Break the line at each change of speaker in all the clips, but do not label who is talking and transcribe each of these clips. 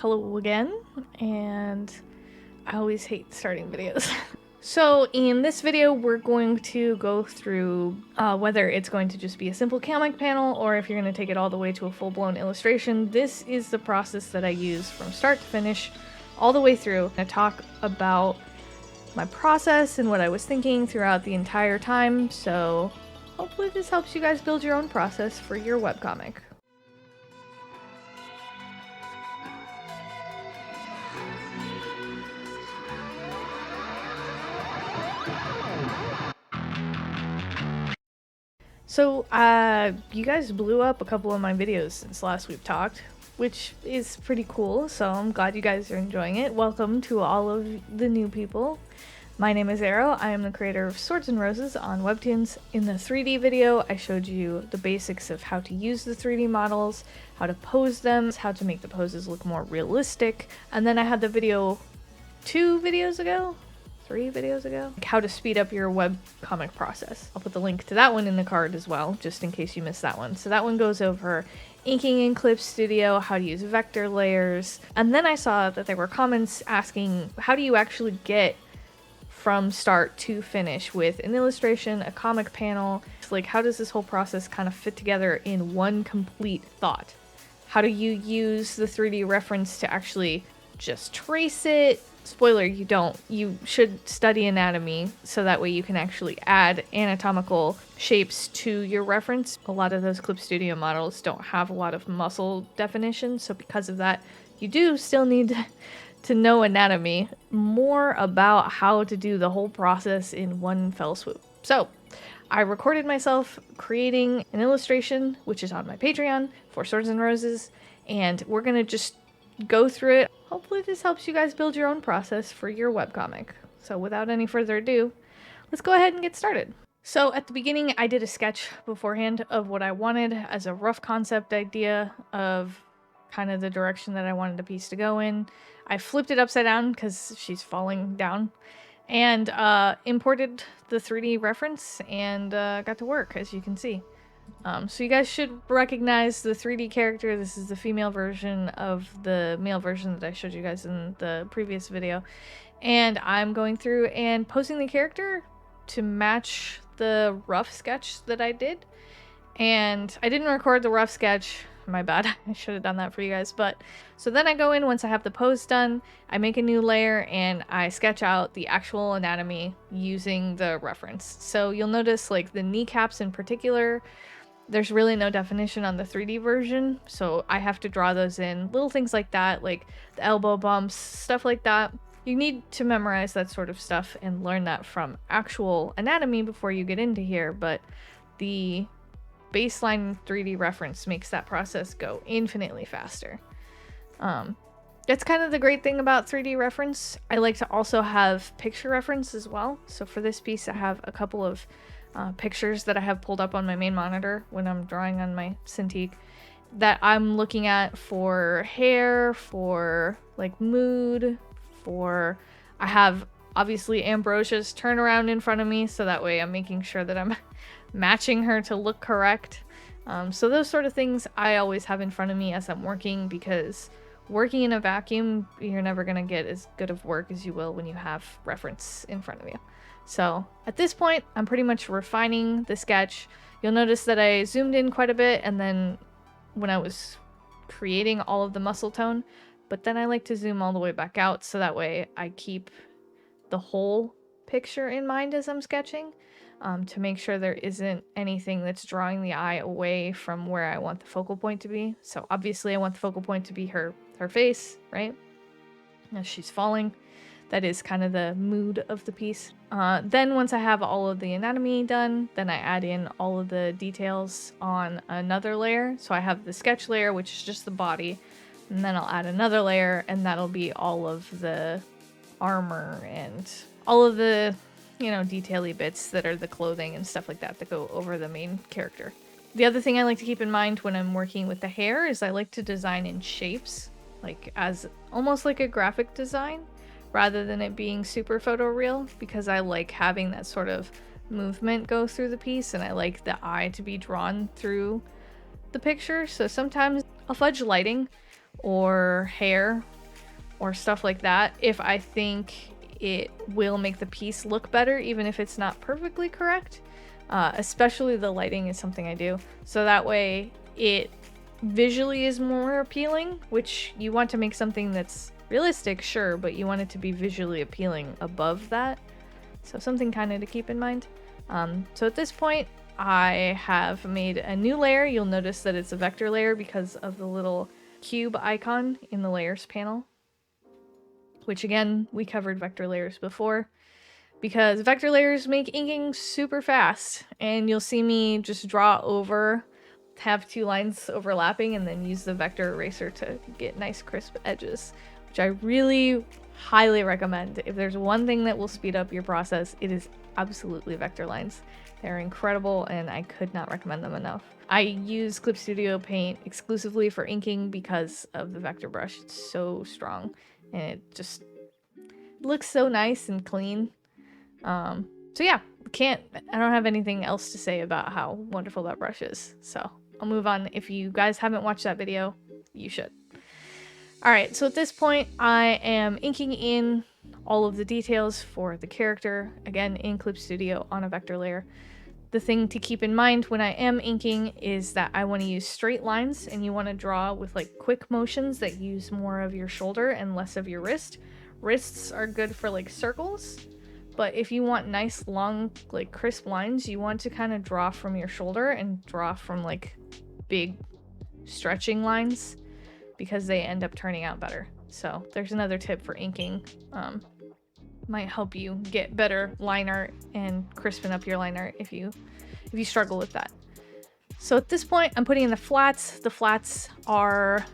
Hello again, and I always hate starting videos. So in this video, we're going to go through whether it's going to just be a simple comic panel or if you're going to take it all the way to a full-blown illustration. This is the process that I use from start to finish, all the way through. I talk about my process and what I was thinking throughout the entire time, so hopefully this helps you guys build your own process for your webcomic. So, you guys blew up a couple of my videos since last we've talked, which is pretty cool, so I'm glad you guys are enjoying it. Welcome to all of the new people. My name is Arrow. I am the creator of Swords and Roses on Webtoons. In the 3D video, I showed you the basics of how to use the 3D models, how to pose them, how to make the poses look more realistic, and then I had the video 3 videos ago, like how to speed up your webcomic process. I'll put the link to that one in the card as well, just in case you missed that one. So that one goes over inking in Clip Studio, how to use vector layers, and then I saw that there were comments asking, how do you actually get from start to finish with an illustration, a comic panel? Like, how does this whole process kind of fit together in one complete thought? How do you use the 3D reference to actually just trace it? Spoiler, you don't. You should study anatomy so that way you can actually add anatomical shapes to your reference. A lot of those Clip Studio models don't have a lot of muscle definition, so because of that, you do still need to know anatomy. More about how to do the whole process in one fell swoop. So, I recorded myself creating an illustration, which is on my Patreon for Swords and Roses, and we're gonna just go through it. Hopefully this helps you guys build your own process for your webcomic. So without any further ado, let's go ahead and get started. So at the beginning, I did a sketch beforehand of what I wanted as a rough concept idea of kind of the direction that I wanted the piece to go in. I flipped it upside down because she's falling down, and imported the 3D reference and got to work, as you can see. So you guys should recognize the 3D character. This is the female version of the male version that I showed you guys in the previous video. And I'm going through and posing the character to match the rough sketch that I did. And I didn't record the rough sketch. My bad. I should have done that for you guys. But so then I go in, once I have the pose done, I make a new layer and I sketch out the actual anatomy using the reference. So you'll notice, like, the kneecaps in particular, there's really no definition on the 3D version, so I have to draw those in. Little things like that, like the elbow bumps, stuff like that. You need to memorize that sort of stuff and learn that from actual anatomy before you get into here, but the baseline 3D reference makes that process go infinitely faster. That's kind of the great thing about 3D reference. I like to also have picture reference as well. So for this piece, I have a couple of pictures that I have pulled up on my main monitor when I'm drawing on my Cintiq that I'm looking at for hair, for like mood, for I have obviously Ambrosia's turnaround in front of me, so that way I'm making sure that I'm matching her to look correct. So those sort of things I always have in front of me as I'm working, because working in a vacuum, you're never gonna get as good of work as you will when you have reference in front of you. So at this point, I'm pretty much refining the sketch. You'll notice that I zoomed in quite a bit, and then when I was creating all of the muscle tone, but then I like to zoom all the way back out so that way I keep the whole picture in mind as I'm sketching, to make sure there isn't anything that's drawing the eye away from where I want the focal point to be. So obviously I want the focal point to be her face, right? As she's falling. That is kind of the mood of the piece. Then once I have all of the anatomy done, then I add in all of the details on another layer. So I have the sketch layer, which is just the body, and then I'll add another layer, and that'll be all of the armor and all of the, you know, detail-y bits that are the clothing and stuff like that that go over the main character. The other thing I like to keep in mind when I'm working with the hair is I like to design in shapes, like as almost like a graphic design, rather than it being super photoreal, because I like having that sort of movement go through the piece, and I like the eye to be drawn through the picture. So sometimes I'll fudge lighting or hair or stuff like that if I think it will make the piece look better, even if it's not perfectly correct. Especially the lighting is something I do. So that way it visually is more appealing, which you want to make something that's realistic, sure, but you want it to be visually appealing above that. So something kind of to keep in mind. So at this point, I have made a new layer. You'll notice that it's a vector layer because of the little cube icon in the layers panel, which again, we covered vector layers before, because vector layers make inking super fast, and you'll see me just draw over, have two lines overlapping, and then use the vector eraser to get nice crisp edges, which I really highly recommend. If there's one thing that will speed up your process, it is absolutely vector lines. They're incredible, and I could not recommend them enough. I use Clip Studio Paint exclusively for inking because of the vector brush. It's so strong, and it just looks so nice and clean. So yeah, I don't have anything else to say about how wonderful that brush is. So I'll move on. If you guys haven't watched that video, you should. All right, so at this point, I am inking in all of the details for the character, again, in Clip Studio on a vector layer. The thing to keep in mind when I am inking is that I want to use straight lines, and you want to draw with like quick motions that use more of your shoulder and less of your wrist. Wrists are good for like circles, but if you want nice, long, like crisp lines, you want to kind of draw from your shoulder and draw from like big stretching lines, because they end up turning out better. So there's another tip for inking. Might help you get better line art and crispen up your line art if you struggle with that. So at this point, I'm putting in the flats. The flats are,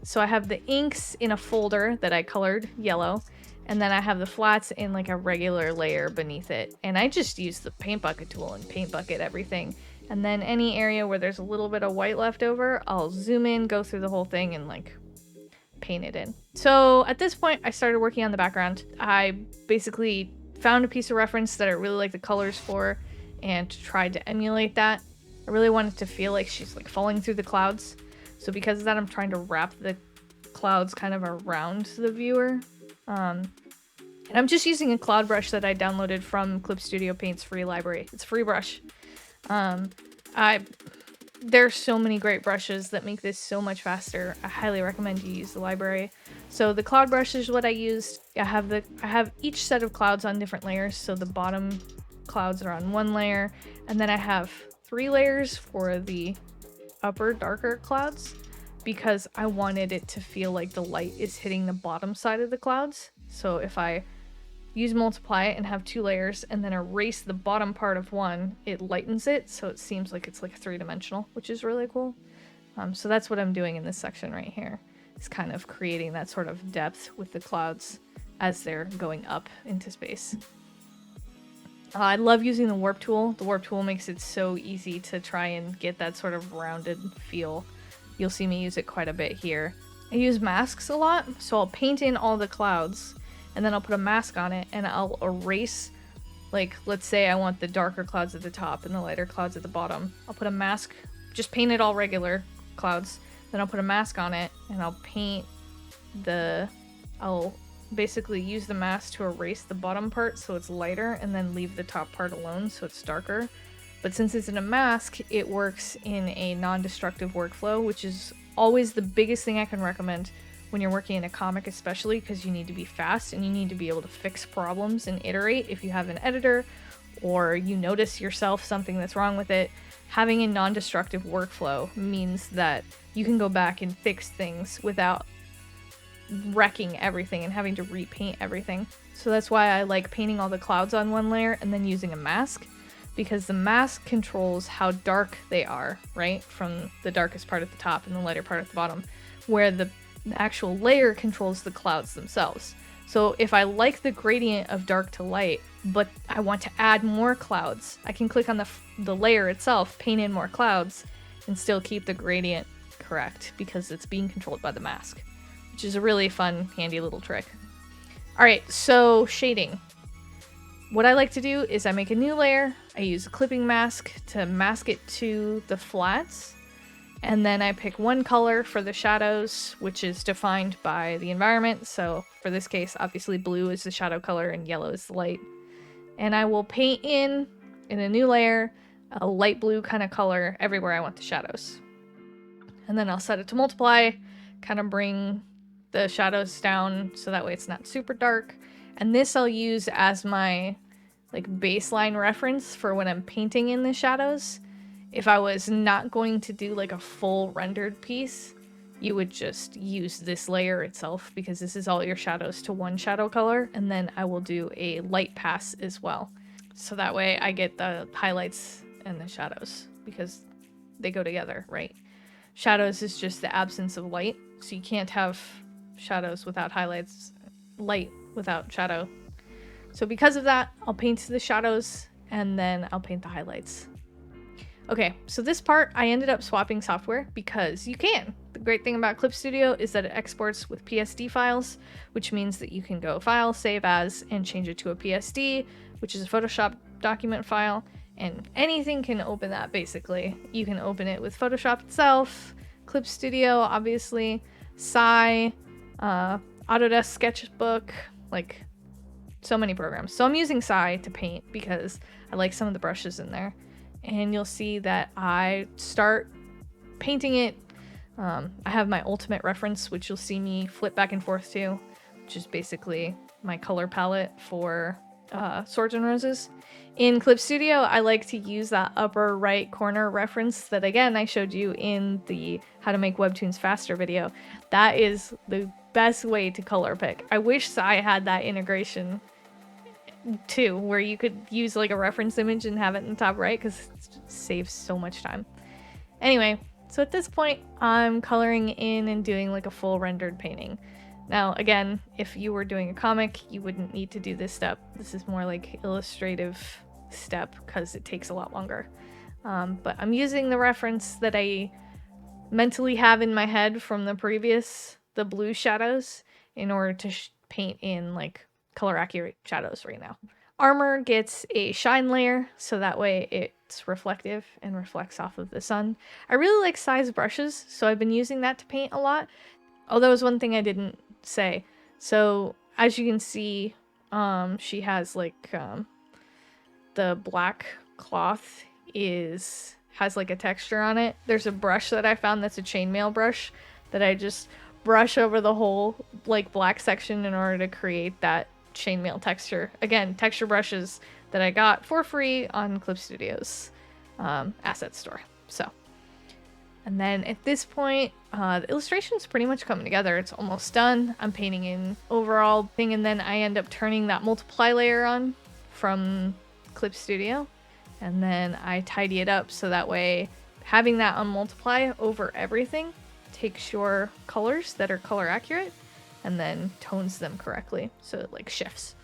so I have the inks in a folder that I colored yellow, and then I have the flats in like a regular layer beneath it. And I just use the paint bucket tool and paint bucket everything. And then any area where there's a little bit of white left over, I'll zoom in, go through the whole thing, and like paint it in. So at this point, I started working on the background. I basically found a piece of reference that I really like the colors for and tried to emulate that. I really wanted to feel like she's like falling through the clouds. So because of that, I'm trying to wrap the clouds kind of around the viewer. And I'm just using a cloud brush that I downloaded from Clip Studio Paint's free library. It's a free brush. There's so many great brushes that make this so much faster. I highly recommend you use the library. So the cloud brush is what I used. I have each set of clouds on different layers. So the bottom clouds are on one layer, and then I have 3 layers for the upper darker clouds, because I wanted it to feel like the light is hitting the bottom side of the clouds. So if I use multiply and have 2 layers and then erase the bottom part of one, it lightens it so it seems like it's like 3-dimensional, which is really cool. So that's what I'm doing in this section right here. It's kind of creating that sort of depth with the clouds as they're going up into space. I love using the warp tool. The warp tool makes it so easy to try and get that sort of rounded feel. You'll see me use it quite a bit here. I use masks a lot, so I'll paint in all the clouds, and then I'll put a mask on it, and I'll erase, like, let's say I want the darker clouds at the top and the lighter clouds at the bottom. I'll put a mask, just paint it all regular clouds, then I'll put a mask on it, and I'll basically use the mask to erase the bottom part so it's lighter, and then leave the top part alone so it's darker. But since it's in a mask, it works in a non-destructive workflow, which is always the biggest thing I can recommend when you're working in a comic, especially because you need to be fast and you need to be able to fix problems and iterate. If you have an editor or you notice yourself something that's wrong with it, having a non-destructive workflow means that you can go back and fix things without wrecking everything and having to repaint everything. So that's why I like painting all the clouds on one layer and then using a mask, because the mask controls how dark they are, right? From the darkest part at the top and the lighter part at the bottom, where the actual layer controls the clouds themselves. So if I like the gradient of dark to light, but I want to add more clouds, I can click on the layer itself, paint in more clouds, and still keep the gradient correct because it's being controlled by the mask, which is a really fun, handy little trick. All right, so shading. What I like to do is I make a new layer, I use a clipping mask to mask it to the flats, And then I pick one color for the shadows, which is defined by the environment. So for this case, obviously blue is the shadow color and yellow is the light. And I will paint in a new layer, a light blue kind of color everywhere I want the shadows. And then I'll set it to multiply, kind of bring the shadows down so that way it's not super dark. And this I'll use as my like baseline reference for when I'm painting in the shadows. If I was not going to do like a full rendered piece, you would just use this layer itself because this is all your shadows to one shadow color. And then I will do a light pass as well. So that way I get the highlights and the shadows because they go together, right? Shadows is just the absence of light. So you can't have shadows without highlights, light without shadow. So because of that, I'll paint the shadows and then I'll paint the highlights. Okay, so this part I ended up swapping software because you can. The great thing about Clip Studio is that it exports with PSD files, which means that you can go File, Save As, and change it to a PSD, which is a Photoshop document file, and anything can open that basically. You can open it with Photoshop itself, Clip Studio, obviously, Autodesk Sketchbook, like so many programs. So I'm using to paint because I like some of the brushes in there. And you'll see that I start painting it. I have my ultimate reference, which you'll see me flip back and forth to, which is basically my color palette for Swords and Roses. In Clip Studio, I like to use that upper right corner reference that, again, I showed you in the How to Make Webtoons Faster video. That is the best way to color pick. I wish Sai had that integration too, where you could use like a reference image and have it in the top right because it saves so much time. Anyway, so at this point I'm coloring in and doing like a full rendered painting. Now again, if you were doing a comic, you wouldn't need to do this step. This is more like illustrative step because it takes a lot longer. But I'm using the reference that I mentally have in my head from the blue shadows, in order to paint in like color accurate shadows right now. Armor gets a shine layer, so that way it's reflective and reflects off of the sun. I really like size brushes, so I've been using that to paint a lot. Oh, that was one thing I didn't say. So as you can see, she has like the black cloth has like a texture on it. There's a brush that I found that's a chainmail brush that I just brush over the whole like black section in order to create that chainmail texture. Again, texture brushes that I got for free on Clip Studio's asset store. So, and then at this point, the illustration's pretty much coming together. It's almost done. I'm painting in overall thing, and then I end up turning that multiply layer on from Clip Studio, and then I tidy it up so that way having that on multiply over everything takes your colors that are color accurate and then tones them correctly, so it like shifts.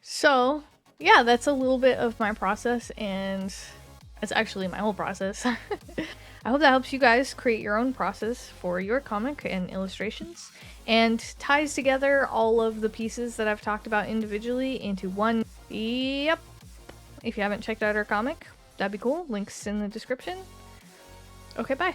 So yeah, that's a little bit of my process, and it's actually my whole process. I hope that helps you guys create your own process for your comic and illustrations. and ties together all of the pieces that I've talked about individually into one. Yep. If you haven't checked out our comic, that'd be cool. Links in the description. Okay, bye.